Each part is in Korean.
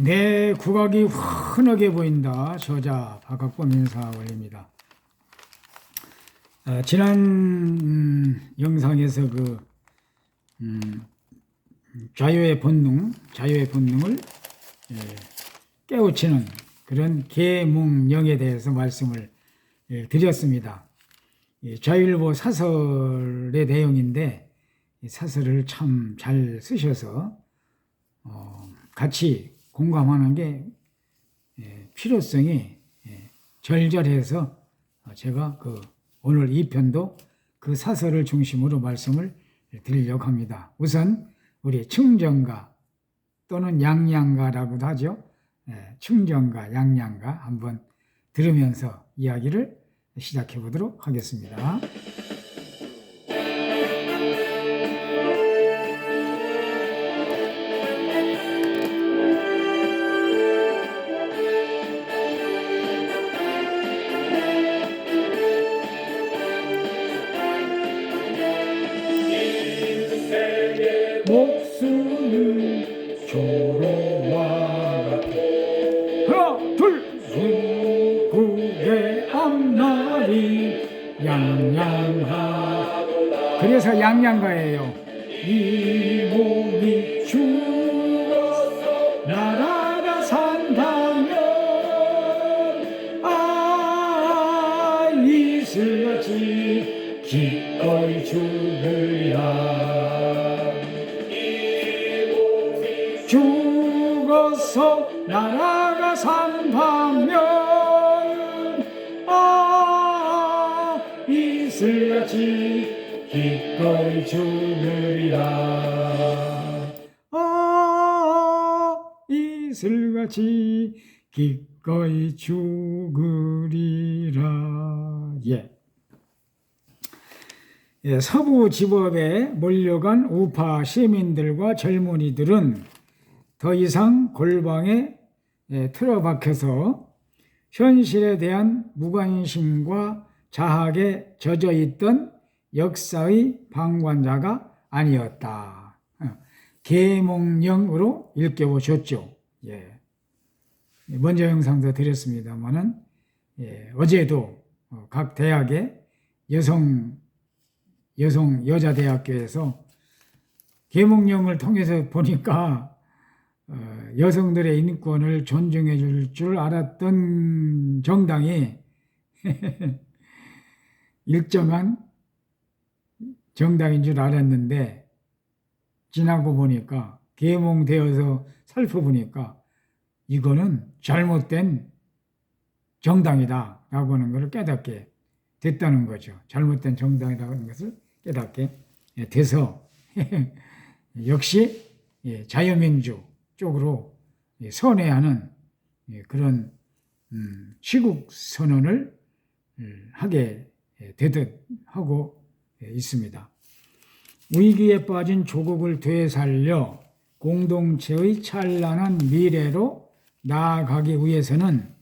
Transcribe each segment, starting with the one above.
내 국악이 환하게 보인다. 저자 박학범 인사 올립니다. 지난 영상에서 자유의 본능을 깨우치는 그런 계몽령에 대해서 말씀을 드렸습니다. 자유일보 사설의 내용인데 사설을 참 잘 쓰셔서 같이 공감하는 게 필요성이 절절해서 제가 오늘 이 편도 그 사설을 중심으로 말씀을 드리려고 합니다. 우선 우리 충정가 또는 양양가라고도 하죠. 충정가, 양양가 한번 들으면서 이야기를 시작해 보도록 하겠습니다. 목숨을 조로와 같아 하나 둘 순국의 앞날이 양양하 그래서 양양가예요. 이 몸이 죽어서 나라가 산다면 이슬같이 기꺼이 죽으리라. 죽어서 나라가 산 반면 이슬같이 기꺼이 죽으리라. 이슬같이 기꺼이 죽으리라. 서부지법에 몰려간 우파 시민들과 젊은이들은 더 이상 골방에 틀어박혀서 현실에 대한 무관심과 자학에 젖어 있던 역사의 방관자가 아니었다. 계몽령으로 일깨워줬죠. 먼저 영상도 드렸습니다만은 어제도 각 대학의 여자대학교에서 계몽령을 통해서 보니까 여성들의 인권을 존중해 줄 줄 알았던 정당이 일정한 정당인 줄 알았는데 지나고 보니까 계몽되어서 살펴보니까 이거는 잘못된 정당이다 라고 하는 것을 깨닫게 됐다는 거죠. 잘못된 정당이라는 것을 깨닫게 돼서 역시 자유민주 쪽으로 선회하는 그런 시국 선언을 하게 되듯 하고 있습니다. 위기에 빠진 조국을 되살려 공동체의 찬란한 미래로 나아가기 위해서는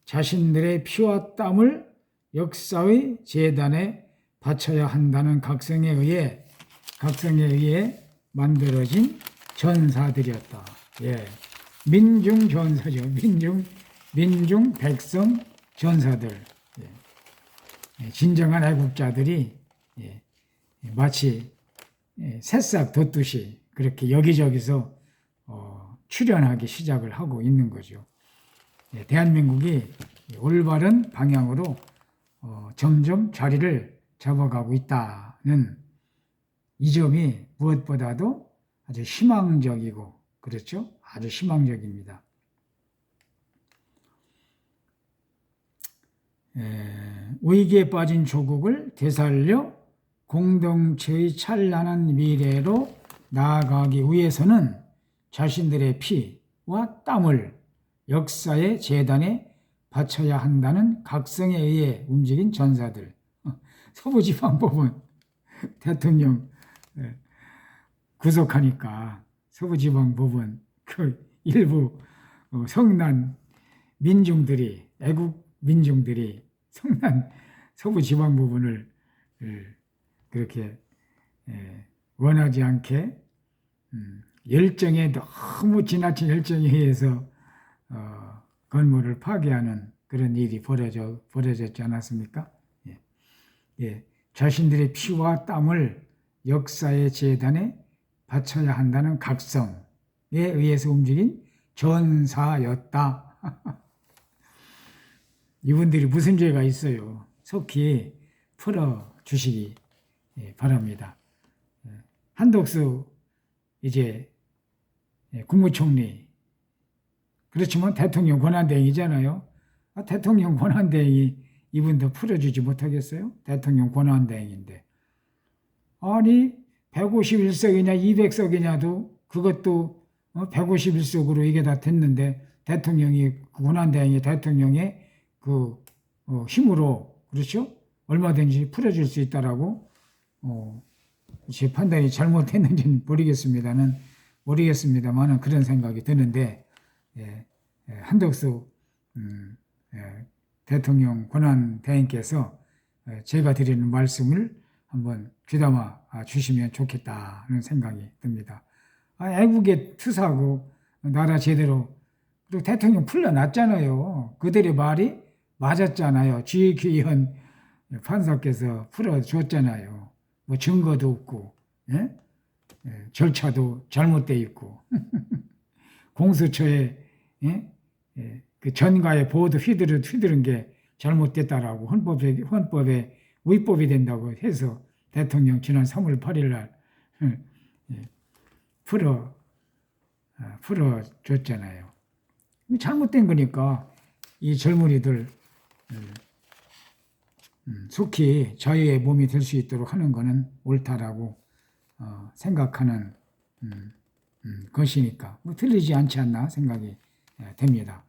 자신들의 피와 땀을 역사의 재단에 바쳐야 한다는 각성에 의해 만들어진 전사들이었다. 민중 전사죠. 민중 백성 전사들. 진정한 애국자들이 마치 새싹 돋듯이 그렇게 여기저기서 출현하기 시작을 하고 있는 거죠. 대한민국이 올바른 방향으로 점점 자리를 잡아가고 있다는 이 점이 무엇보다도 아주 희망적이고 그렇죠? 아주 희망적입니다. 위기에 빠진 조국을 되살려 공동체의 찬란한 미래로 나아가기 위해서는 자신들의 피와 땀을 역사의 재단에 바쳐야 한다는 각성에 의해 움직인 전사들. 서부지방법원 대통령 구속하니까 서부지방법원 그 일부 성난 민중들이 애국 민중들이 성난 서부지방법원을 그렇게 원하지 않게 열정에 너무 지나친 열정에 의해서 건물을 파괴하는 그런 일이 벌어졌지 않았습니까? 예. 예. 자신들의 피와 땀을 역사의 재단에 바쳐야 한다는 각성에 의해서 움직인 전사였다. 이분들이 무슨 죄가 있어요? 속히 풀어주시기 바랍니다. 한덕수 이제 국무총리, 그렇지만 대통령 권한대행이잖아요. 대통령 권한대행이 이분도 풀어주지 못하겠어요? 대통령 권한대행인데. 아니 151석이냐 200석이냐도 그것도 151석으로 이게 다 됐는데 대통령이 권한대행이 대통령의 그 힘으로 그렇죠? 얼마든지 풀어줄 수 있다라고 제 판단이 잘못했는지는 모르겠습니다만은 그런 생각이 드는데 한덕수 대통령 권한대행께서 제가 드리는 말씀을 한번 귀담아 주시면 좋겠다는 생각이 듭니다. 애국의 투사고 나라 제대로 그리고 대통령 풀려났잖아요. 그들의 말이 맞았잖아요. 지귀현 판사께서 풀어줬잖아요. 뭐 증거도 없고 절차도 잘못돼 있고 공수처에 그 전가의 보도 휘두른 게 잘못됐다라고 헌법에 위법이 된다고 해서 대통령 지난 3월 8일 날 풀어줬잖아요. 잘못된 거니까 이 젊은이들 속히 자유의 몸이 될 수 있도록 하는 것은 옳다라고 생각하는 것이니까 뭐 틀리지 않지 않나 생각이 됩니다.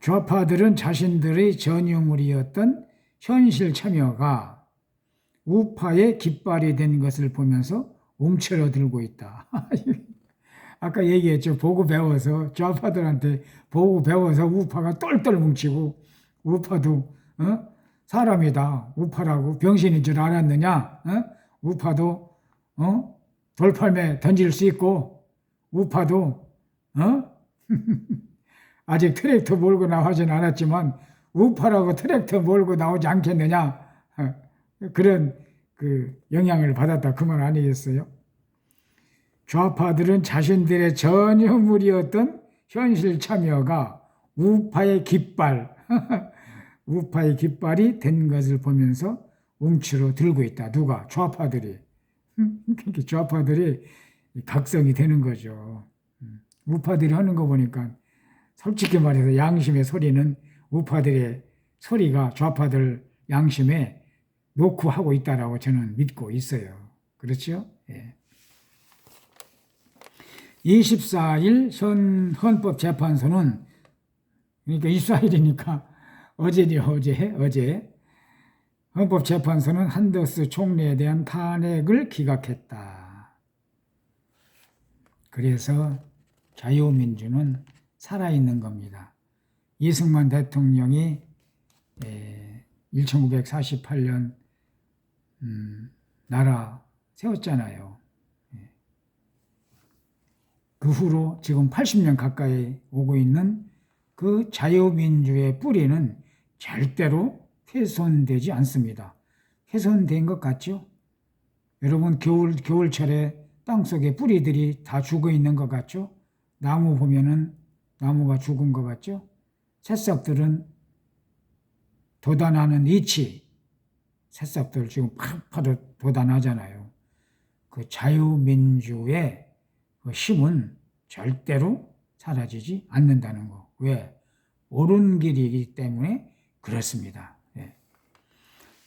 좌파들은 자신들의 전유물이었던 현실 참여가 우파의 깃발이 된 것을 보면서 움츠러들고 있다. 아까 얘기했죠. 보고 배워서 좌파들한테 보고 배워서 우파가 똘똘 뭉치고 우파도 사람이다. 우파라고 병신인 줄 알았느냐? 우파도 돌팔매 던질 수 있고 우파도 아직 트랙터 몰고 나오진 않았지만 우파라고 트랙터 몰고 나오지 않겠느냐? 그런 그 영향을 받았다 그 말 아니겠어요? 좌파들은 자신들의 전유물이었던 현실 참여가 우파의 깃발, 우파의 깃발이 된 것을 보면서 움츠러들고 있다. 누가? 좌파들이. 좌파들이 각성이 되는 거죠. 우파들이 하는 거 보니까 솔직히 말해서 양심의 소리는 우파들의 소리가 좌파들 양심에 놓고 하고 있다라고 저는 믿고 있어요. 그렇죠? 예. 24일 현 헌법재판소는 그러니까 24일이니까 어제 헌법재판소는 한덕수 총리에 대한 탄핵을 기각했다. 그래서 자유민주는 살아있는 겁니다. 이승만 대통령이 1948년 나라 세웠잖아요. 그 후로 지금 80년 가까이 오고 있는 그 자유민주의 뿌리는 절대로 훼손되지 않습니다. 훼손된 것 같죠? 여러분 겨울철에 땅속에 뿌리들이 다 죽어 있는 것 같죠? 나무 보면은 나무가 죽은 것 같죠? 새싹들은 돋아나는 이치, 새싹들 지금 팍팍 돋아나잖아요. 그 자유민주의 그 힘은 절대로 사라지지 않는다는 거. 왜? 옳은 길이기 때문에 그렇습니다.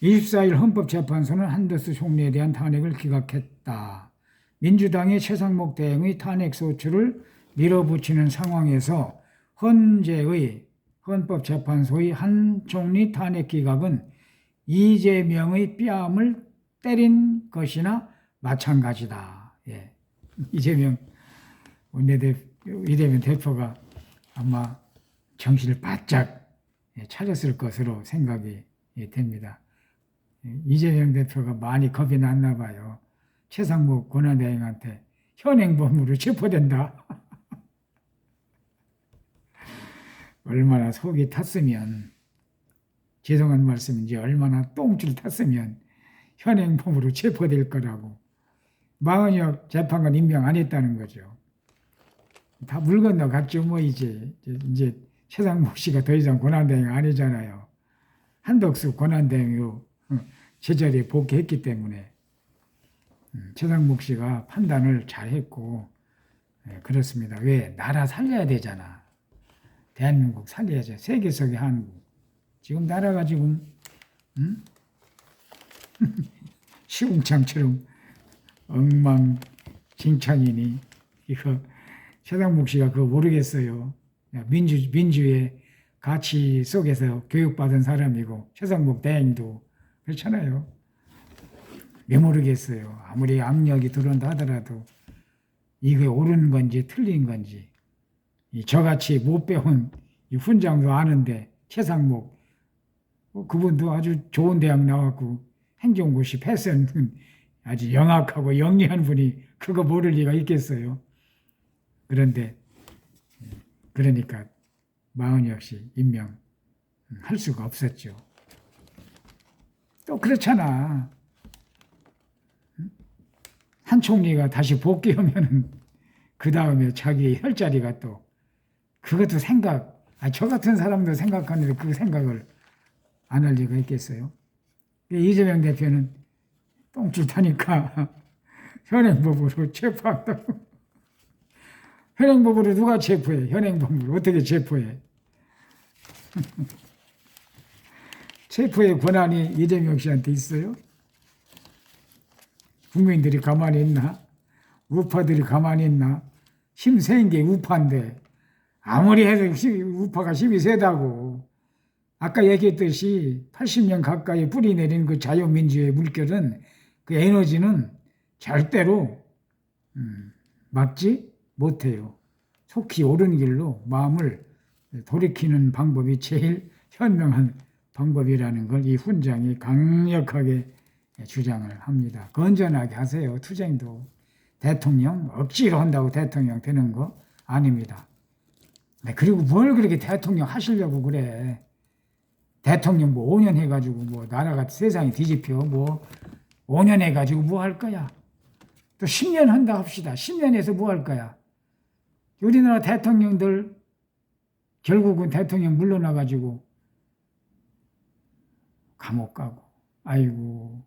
24일 헌법재판소는 한덕수 총리에 대한 탄핵을 기각했다. 민주당의 최상목 대행의 탄핵 소추를 밀어붙이는 상황에서 헌재의 헌법재판소의 한 총리 탄핵 기각은 이재명의 뺨을 때린 것이나 마찬가지다. 이재명 이재명 대표가 아마 정신을 바짝 차렸을 것으로 생각이 됩니다. 이재명 대표가 많이 겁이 났나 봐요. 최상목 권한대행한테 현행범으로 체포된다. 얼마나 속이 탔으면, 죄송한 말씀인지 얼마나 똥줄 탔으면 현행범으로 체포될 거라고. 마은혁 재판관 임명 안 했다는 거죠. 다 물 건너갔죠. 뭐 이제 최상목 씨가 더 이상 권한대행 아니잖아요. 한덕수 권한대행으로 제자리에 복귀했기 때문에 최상목 씨가 판단을 잘했고, 그렇습니다. 왜? 나라 살려야 되잖아. 대한민국 살려야죠. 세계 속의 한국. 지금 나라가 지금 시궁창처럼 엉망진창이니 이거 최상목 씨가 그거 모르겠어요. 민주의 가치 속에서 교육받은 사람이고 최상목 대행도 그렇잖아요. 왜 모르겠어요. 아무리 압력이 들어온다 하더라도 이게 옳은 건지 틀린 건지 저같이 못 배운 이 훈장도 아는데 최상목 그분도 아주 좋은 대학 나왔고 행정고시 패스는 아주 영악하고 영리한 분이 그거 모를 리가 있겠어요. 그러니까 마은혁 씨 임명할 수가 없었죠. 또 그렇잖아. 한 총리가 다시 복귀하면은 그 다음에 자기 혈자리가 또 그것도 저 같은 사람도 생각하는데 그 생각을 안 할 리가 있겠어요? 이재명 대표는 똥줄 타니까 현행법으로 체포한다고. 현행법으로 누가 체포해? 현행법으로 어떻게 체포해? 체포의 권한이 이재명 씨한테 있어요? 국민들이 가만히 있나? 우파들이 가만히 있나? 힘 센 게 우파인데 아무리 해도 우파가 힘이 세다고. 아까 얘기했듯이 80년 가까이 뿌리 내린 그 자유민주의 물결은 그 에너지는 절대로 막지 못해요. 속히 옳은 길로 마음을 돌이키는 방법이 제일 현명한 방법이라는 걸 이 훈장이 강력하게 주장을 합니다. 건전하게 하세요. 투쟁도. 대통령 억지로 한다고 대통령 되는 거 아닙니다. 그리고 뭘 그렇게 대통령 하시려고 그래. 대통령 뭐 5년 해가지고 뭐 나라가 세상이 뒤집혀 뭐 5년 해가지고 뭐 할 거야. 또 10년 한다 합시다. 10년 해서 뭐 할 거야. 우리나라 대통령들 결국은 대통령 물러나가지고 감옥 가고. 아이고.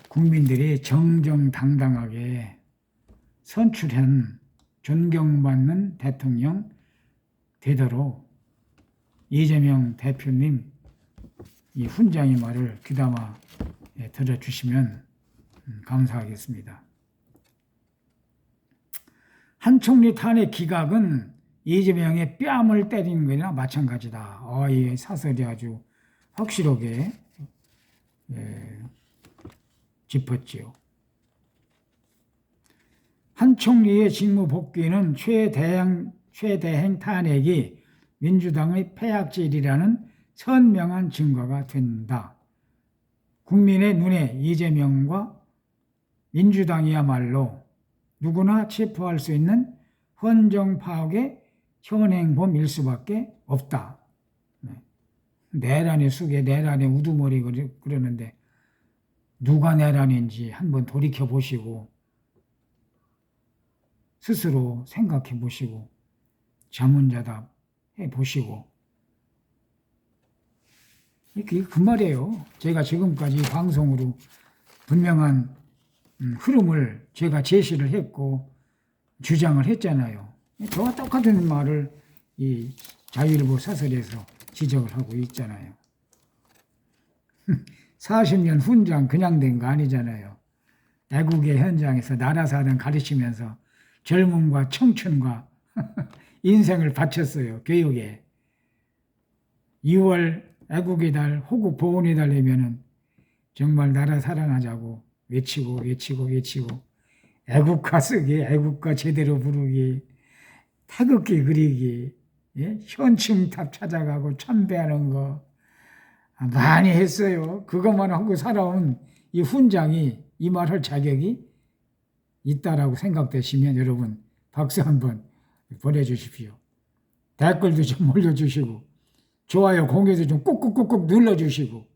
국민들이 정정당당하게 선출한 존경받는 대통령 되도록 이재명 대표님 이 훈장의 말을 귀담아 들어주시면 감사하겠습니다. 한 총리 탄핵 기각은 이재명의 뺨을 때리는 거나 마찬가지다. 이 사설이 아주 확실하게 짚었지요. 한 총리의 직무 복귀는 최대행 탄핵이 민주당의 패악질이라는 선명한 증거가 된다. 국민의 눈에 이재명과 민주당이야말로 누구나 체포할 수 있는 헌정 파악의 현행범일 수밖에 없다. 내란의 숙에 내란의 우두머리 그러는데 누가 내란인지 한번 돌이켜 보시고 스스로 생각해 보시고 자문자답 해 보시고 그 말이에요. 제가 지금까지 방송으로 분명한 흐름을 제가 제시를 했고 주장을 했잖아요. 저와 똑같은 말을 이 자유일보 사설에서 지적을 하고 있잖아요. 40년 훈장 그냥 된 거 아니잖아요. 애국의 현장에서 나라 사랑 가르치면서 젊음과 청춘과 인생을 바쳤어요. 교육에. 2월 애국의 달, 호국 보훈의 달 되면은 정말 나라 사랑하자고 외치고 애국가 쓰기, 애국가 제대로 부르기, 태극기 그리기, 현충탑 찾아가고 참배하는 거 많이 했어요. 그것만 하고 살아온 이 훈장이 이 말할 자격이 있다라고 생각되시면 여러분 박수 한번 보내주십시오. 댓글도 좀 올려주시고 좋아요, 공유도 좀 꾹꾹꾹꾹 눌러주시고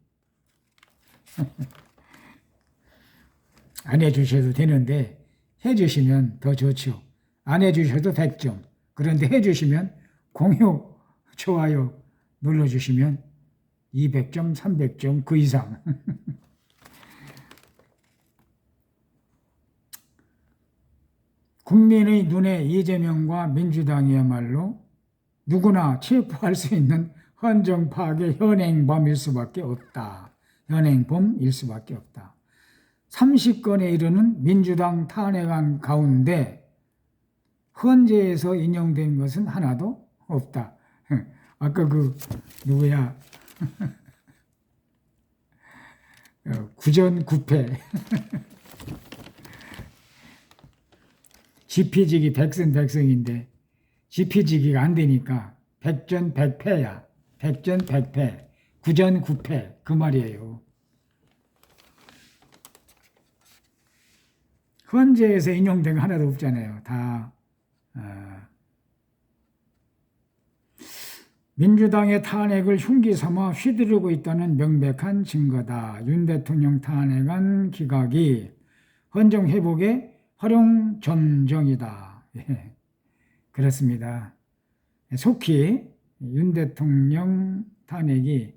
안 해주셔도 되는데 해주시면 더 좋죠. 안 해주셔도 100점. 그런데 해주시면 공유, 좋아요 눌러주시면 200점, 300점 그 이상. 국민의 눈에 이재명과 민주당이야말로 누구나 체포할 수 있는 헌정 파괴 현행범일 수밖에 없다. 현행범일 수밖에 없다. 30건에 이르는 민주당 탄핵안 가운데 헌재에서 인용된 것은 하나도 없다. 아까 누구야? 구전구패. 지피지기 백승백승인데 지피지기가 안 되니까 백전백패야. 백전백패. 구전구패. 그 말이에요. 헌재에서 인용된 거 하나도 없잖아요. 다 민주당의 탄핵을 흉기 삼아 휘두르고 있다는 명백한 증거다. 윤 대통령 탄핵안 기각이 헌정 회복의 활용 점정이다. 예, 그렇습니다. 속히 윤 대통령 탄핵이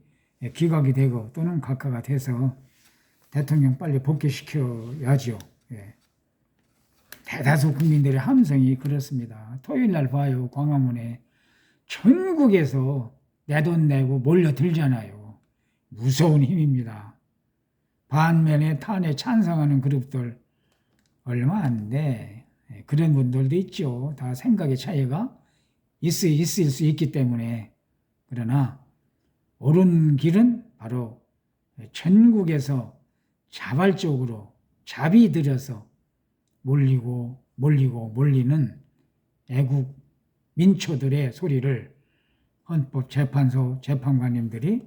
기각이 되고 또는 각하가 돼서 대통령 빨리 복귀시켜야죠. 예. 대다수 국민들의 함성이 그렇습니다. 토요일 날 봐요. 광화문에 전국에서 내 돈 내고 몰려들잖아요. 무서운 힘입니다. 반면에 탄핵 찬성하는 그룹들 얼마 안 돼. 그런 분들도 있죠. 다 생각의 차이가 있을 수 있기 때문에. 그러나 옳은 길은 바로 전국에서 자발적으로 자비 들여서 몰리는 애국 민초들의 소리를 헌법재판소 재판관님들이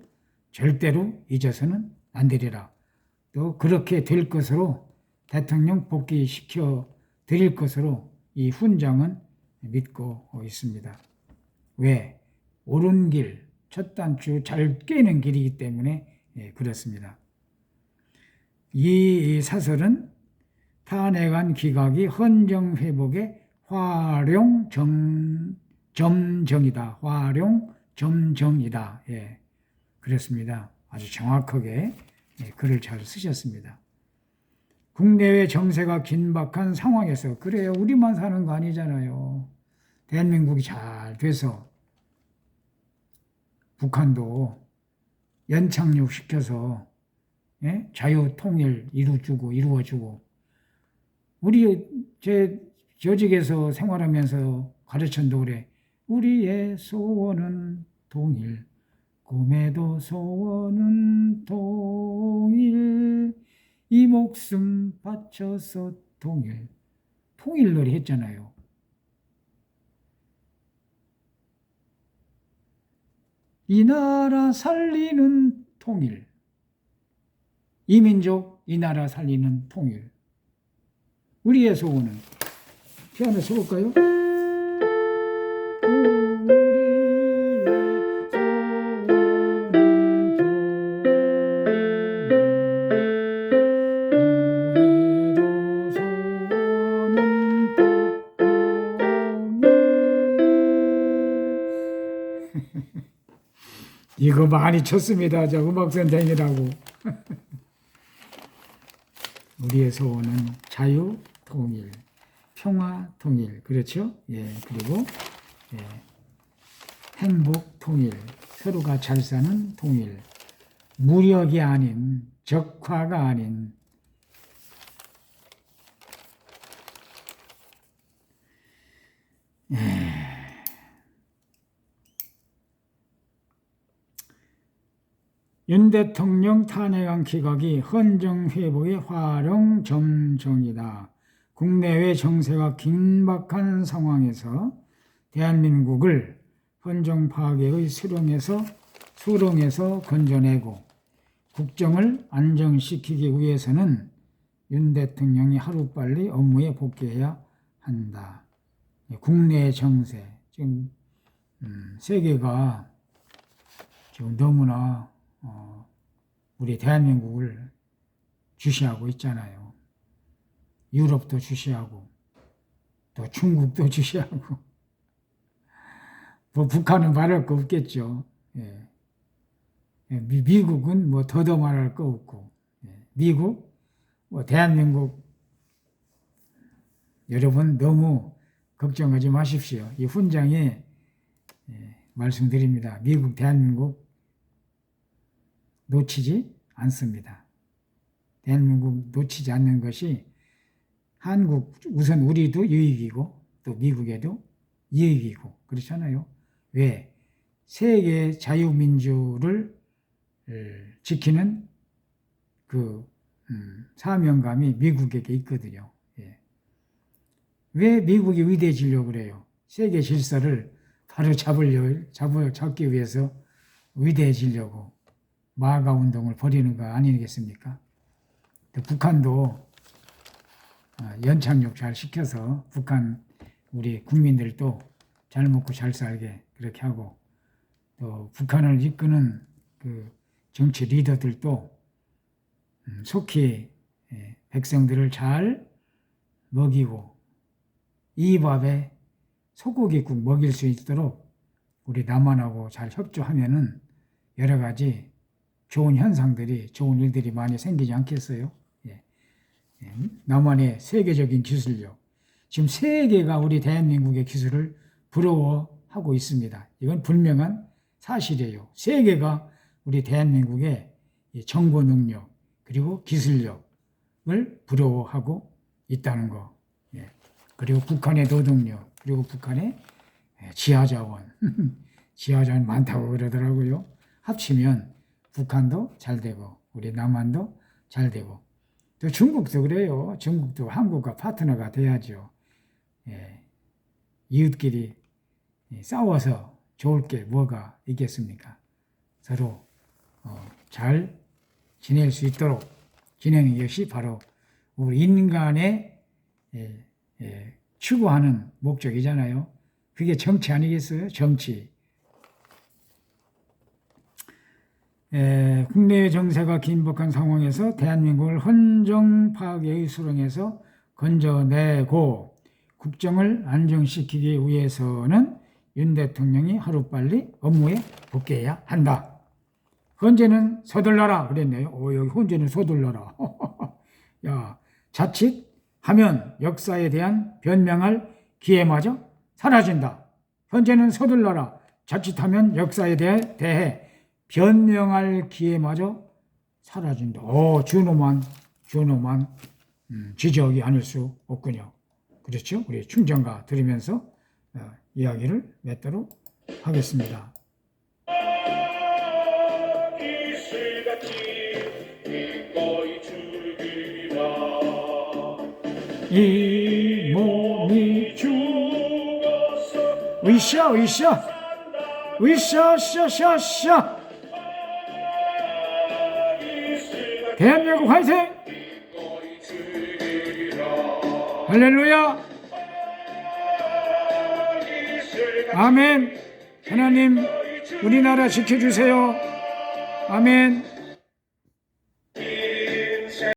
절대로 잊어서는 안 되리라. 또 그렇게 될 것으로 대통령 복귀시켜 드릴 것으로 이 훈장은 믿고 있습니다. 왜? 옳은 길, 첫 단추 잘 깨는 길이기 때문에 그렇습니다. 이 사설은 탄핵안 기각이 헌정 회복의 활용 점정이다. 활용 점정이다. 예, 그렇습니다. 아주 정확하게 글을 잘 쓰셨습니다. 국내외 정세가 긴박한 상황에서 그래요. 우리만 사는 거 아니잖아요. 대한민국이 잘 돼서 북한도 연착륙시켜서 자유통일 이루어주고 우리 제 조직에서 생활하면서 가르친 노래 우리의 소원은 통일 꿈에도 소원은 통일 이 목숨 바쳐서 통일 노래 했잖아요. 이 나라 살리는 통일 이 민족 이 나라 살리는 통일 우리의 소원은 피아노 쳐볼까요? 이거 많이 쳤습니다. 저 음악 선생이라고. 우리의 소원은 자유, 통일, 평화, 통일. 그렇죠? 예, 그리고 행복, 통일. 서로가 잘 사는 통일. 무력이 아닌, 적화가 아닌. 윤 대통령 탄핵안 기각이 헌정 회복의 활용 점정이다. 국내외 정세가 긴박한 상황에서 대한민국을 헌정 파괴의 수렁에서 건져내고 국정을 안정시키기 위해서는 윤 대통령이 하루빨리 업무에 복귀해야 한다. 국내 정세, 지금 세계가 지금 너무나 우리 대한민국을 주시하고 있잖아요. 유럽도 주시하고 또 중국도 주시하고 뭐 북한은 말할 거 없겠죠. 예. 미국은 뭐 더더 말할 거 없고, 예. 미국, 뭐 대한민국 여러분 너무 걱정하지 마십시오. 이 훈장에 말씀드립니다. 미국, 대한민국 놓치지 않습니다. 대한민국 놓치지 않는 것이 한국, 우선 우리도 유익이고 또 미국에도 이익이고 그렇잖아요. 왜? 세계 자유민주를 지키는 그 사명감이 미국에게 있거든요. 예. 왜 미국이 위대해지려고 그래요? 세계 질서를 바로 잡기 위해서 위대해지려고 마가 운동을 벌이는 거 아니겠습니까? 또 북한도 연착륙 잘 시켜서 북한 우리 국민들도 잘 먹고 잘 살게 그렇게 하고 또 북한을 이끄는 그 정치 리더들도 속히 백성들을 잘 먹이고 이 밥에 소고기국 먹일 수 있도록 우리 남한하고 잘 협조하면은 여러 가지 좋은 현상들이, 좋은 일들이 많이 생기지 않겠어요? 예. 남한의 세계적인 기술력. 지금 세계가 우리 대한민국의 기술을 부러워하고 있습니다. 이건 분명한 사실이에요. 세계가 우리 대한민국의 정보 능력, 그리고 기술력을 부러워하고 있다는 거. 예. 그리고 북한의 노동력, 그리고 북한의 지하자원. 지하자원 많다고 그러더라고요. 합치면 북한도 잘 되고 우리 남한도 잘 되고 또 중국도 그래요. 중국도 한국과 파트너가 돼야죠. 예. 이웃끼리 싸워서 좋을 게 뭐가 있겠습니까? 서로 잘 지낼 수 있도록 지내는 것이 바로 우리 인간의 추구하는 목적이잖아요. 그게 정치 아니겠어요? 정치. 국내 정세가 긴박한 상황에서 대한민국을 헌정 파괴의 수렁에서 건져내고 국정을 안정시키기 위해서는 윤 대통령이 하루빨리 업무에 복귀해야 한다. 헌재는 서둘러라 그랬네요. 여기 헌재는 서둘러라. 야, 자칫하면 역사에 대한 변명할 기회마저 사라진다. 헌재는 서둘러라. 자칫하면 역사에 대해 변명할 기회마저 사라진다. 준엄한 지적이 아닐 수 없군요. 그렇죠? 우리 충정가 들으면서 이야기를 맺도록 하겠습니다. 이 몸이 죽어서 으쌰 대한민국 화이팅! 할렐루야! 아멘! 하나님 우리나라 지켜주세요. 아멘.